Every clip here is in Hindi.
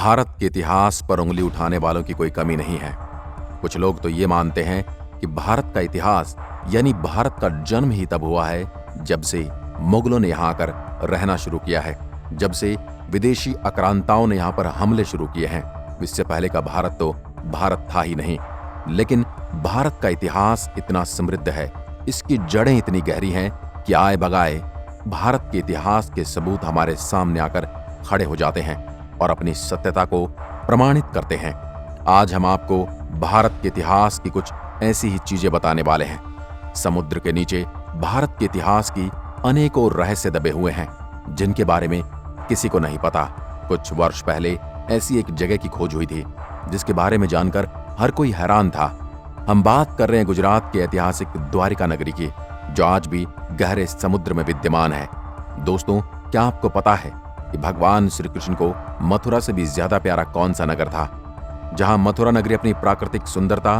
भारत के इतिहास पर उंगली उठाने वालों की कोई कमी नहीं है। कुछ लोग तो ये मानते हैं कि भारत का इतिहास यानी भारत का जन्म ही तब हुआ है जब से मुगलों ने यहाँ आकर रहना शुरू किया है, जब से विदेशी आक्रांताओं ने यहाँ पर हमले शुरू किए हैं। इससे पहले का भारत तो भारत था ही नहीं। लेकिन भारत का इतिहास इतना समृद्ध है, इसकी जड़ें इतनी गहरी हैं कि आए बगाए भारत के इतिहास के सबूत हमारे सामने आकर खड़े हो जाते हैं और अपनी सत्यता को प्रमाणित करते हैं। आज हम आपको भारत के इतिहास की कुछ ऐसी ही चीजें बताने वाले हैं। समुद्र के नीचे भारत के इतिहास की अनेकों रहस्य दबे हुए हैं जिनके बारे में किसी को नहीं पता। कुछ वर्ष पहले ऐसी एक जगह की खोज हुई थी जिसके बारे में जानकर हर कोई हैरान था। हम बात कर रहे हैं गुजरात के ऐतिहासिक द्वारिका नगरी की, जो आज भी गहरे समुद्र में विद्यमान है। दोस्तों, क्या आपको पता है कि भगवान श्री कृष्ण को मथुरा से भी ज्यादा प्यारा कौन सा नगर था? जहां मथुरा नगरी अपनी प्राकृतिक सुंदरता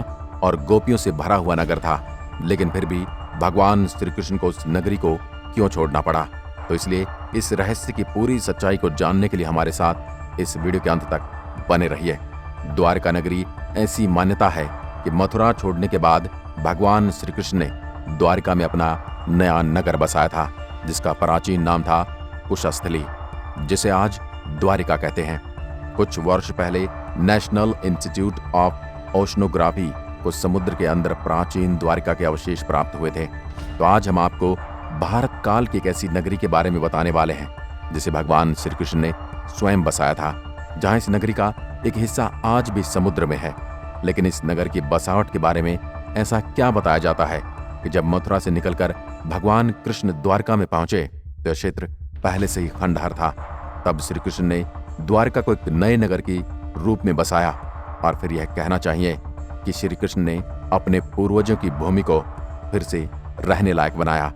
और गोपियों से भरा हुआ नगर था, लेकिन फिर भी भगवान श्री कृष्ण को उस नगरी को क्यों छोड़ना पड़ा? तो इसलिए इस रहस्य की पूरी सच्चाई को जानने के लिए हमारे साथ इस वीडियो के अंत तक बने रहिए। द्वारका नगरी ऐसी मान्यता है कि मथुरा छोड़ने के बाद भगवान श्री कृष्ण ने द्वारका में अपना नया नगर बसाया था, जिसका प्राचीन नाम था कुशस्थली, जिसे आज द्वारिका कहते हैं। कुछ वर्ष पहले नेशनल इंस्टीट्यूट ऑफ ओशनोग्राफी को समुद्र के अंदर प्राचीन द्वारिका के अवशेष प्राप्त हुए थे। तो आज हम आपको भारत काल की एक ऐसी नगरी के बारे में बताने वाले हैं जिसे भगवान श्री कृष्ण ने स्वयं बसाया था, जहां इस नगरी का एक हिस्सा आज भी समुद्र में है। लेकिन इस नगर की बसावट के बारे में ऐसा क्या बताया जाता है कि जब मथुरा से निकलकर भगवान कृष्ण द्वारका में पहुंचे तो क्षेत्र पहले से ही खंडहर था। तब श्री कृष्ण ने द्वारका को एक नए नगर की रूप में बसाया, और फिर यह कहना चाहिए कि श्री कृष्ण ने अपने पूर्वजों की भूमि को फिर से रहने लायक बनाया।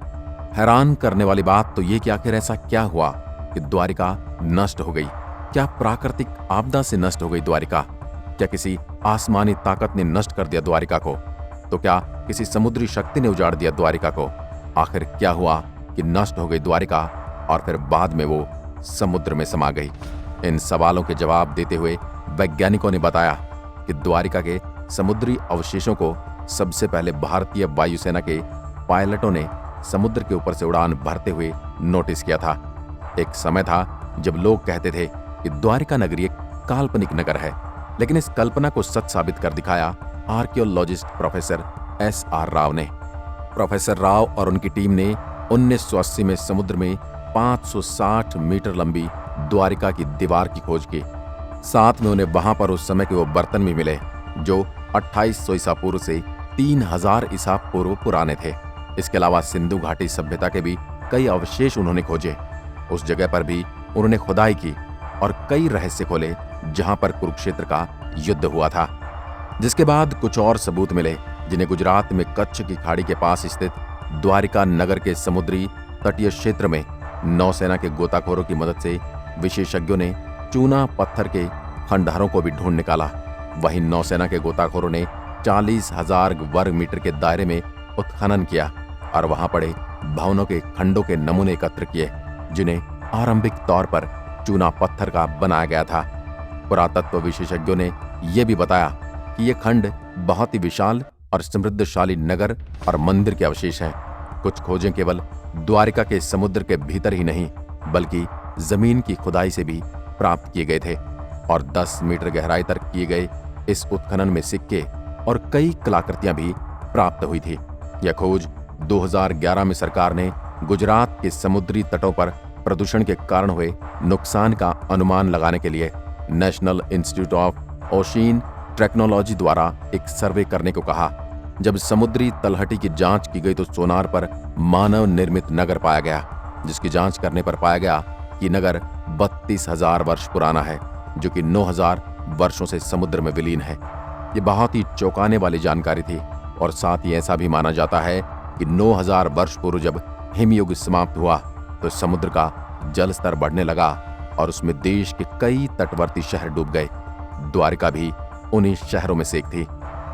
हैरान करने वाली बात तो ये कि आखिर ऐसा क्या हुआ कि द्वारिका नष्ट हो गई? क्या प्राकृतिक आपदा से नष्ट हो गई द्वारिका? क्या किसी आसमानी ताकत ने नष्ट कर दिया द्वारिका को? तो क्या किसी समुद्री शक्ति ने उजाड़ दिया द्वारिका को? आखिर क्या हुआ कि नष्ट हो गई द्वारिका और फिर बाद में वो समुद्र में समा गई? इन सवालों के जवाब देते हुए वैज्ञानिकों ने बताया कि द्वारिका के समुद्री अवशेषों को सबसे पहले भारतीय वायुसेना के पायलटों ने समुद्र के ऊपर से उड़ान भरते हुए नोटिस किया था। एक समय था जब लोग कहते थे कि द्वारिका नगरी एक काल्पनिक नगर है, लेकिन इस कल्पना को सच साबित कर दिखाया आर्कियोलॉजिस्ट प्रोफेसर S.R. राव ने। प्रोफेसर राव और उनकी टीम ने 1980 में समुद्र में 560 मीटर लंबी द्वारिका की दीवार की खोज की। साथ में उन्हें वहां पर उस समय के वो बर्तन भी मिले जो 2800 ईसा पूर्व से 3000 ईसा पूर्व पुराने थे। इसके अलावा सिंधु घाटी सभ्यता के भी कई अवशेष उन्होंने खोजे। उस जगह पर भी उन्होंने खुदाई की और कई रहस्य खोले जहां पर कुरुक्षेत्र का युद्ध हुआ था। जिसके बाद कुछ और सबूत मिले जिन्हें गुजरात में कच्छ की खाड़ी के पास स्थित द्वारिका नगर के समुद्री तटीय क्षेत्र में नौसेना के गोताखोरों की मदद से विशेषज्ञों ने चूना पत्थर के खंडहरों को भी ढूंढ निकाला। वहीं नौसेना के गोताखोरों ने 40,000 वर्ग मीटर के दायरे में उत्खनन किया और वहां पड़े भवनों के खंडों के नमूने एकत्र किए, जिन्हें आरंभिक तौर पर चूना पत्थर का बनाया गया था। पुरातत्व विशेषज्ञों ने यह भी बताया कि ये खंड बहुत ही विशाल और समृद्धशाली नगर और मंदिर के अवशेष हैं। कुछ खोजें केवल द्वारिका के समुद्र के भीतर ही नहीं बल्कि जमीन की खुदाई से भी प्राप्त किए गए थे, और 10 मीटर गहराई तक किए गए इस उत्खनन में सिक्के और कई कलाकृतियां भी प्राप्त हुई थी। यह खोज 2011 में सरकार ने गुजरात के समुद्री तटों पर प्रदूषण के कारण हुए नुकसान का अनुमान लगाने के लिए national institute of ocean technology द्वारा एक सर्वे करने को कहा। जब समुद्री तलहटी की जांच की गई तो सोनार पर मानव निर्मित नगर पाया गया, जिसकी जांच करने पर पाया गया कि नगर 32,000 वर्ष पुराना है, जो कि 9,000 वर्षों से समुद्र में विलीन है। ये बहुत ही चौंकाने वाली जानकारी थी, और साथ ही ऐसा भी माना जाता है कि 9,000 वर्ष पूर्व जब हिमयुग समाप्त हुआ तो समुद्र का जल स्तर बढ़ने लगा और उसमें देश के कई तटवर्ती शहर डूब गए। द्वारिका भी उन्हीं शहरों में से एक थी।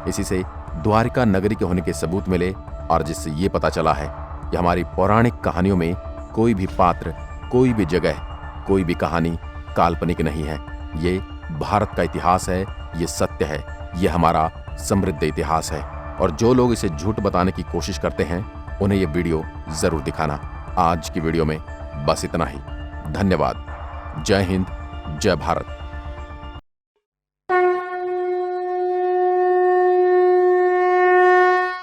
इसी से द्वारिका नगरी के होने के सबूत मिले, और जिससे ये पता चला है कि हमारी पौराणिक कहानियों में कोई भी पात्र, कोई भी जगह, कोई भी कहानी काल्पनिक नहीं है। ये भारत का इतिहास है, ये सत्य है, ये हमारा समृद्ध इतिहास है। और जो लोग इसे झूठ बताने की कोशिश करते हैं उन्हें ये वीडियो जरूर दिखाना। आज की वीडियो में बस इतना ही। धन्यवाद। जय हिंद, जय भारत।